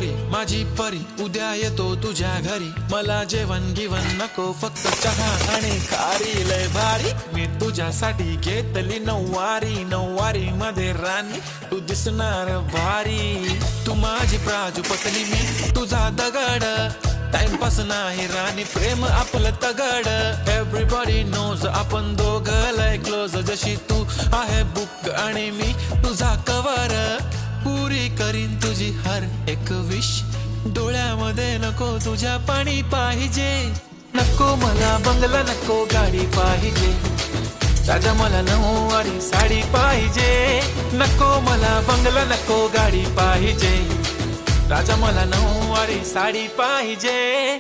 माझी परी उद्या येतो तुझ्या घरी. मला जेवण गिवण नको, फक्त चहा आणि खारी. लय भारी मी तुझ्यासाठी घेतली नऊवारी. नऊवारी मध्ये राणी तू दिसणार भारी. तू माझी प्राजूपतली, मी तुझा दगड. टाइमपास नाही राणी, प्रेम आपलं तगड. एव्हरीबॉडी नोज आपण दोघं लय क्लोज. जशी तू आहे बुक आणि मी तुझा कवर. पुरी करीन तुझी हर एक विश. डोळ्यामध्ये नको तुझ्या पाणी पाहिजे. नको मला बंगला, नको गाडी पाहिजे. राजा मला नऊवारी साडी पाहिजे. नको मला बंगला, नको गाडी पाहिजे. राजा मला नऊवारी साडी पाहिजे.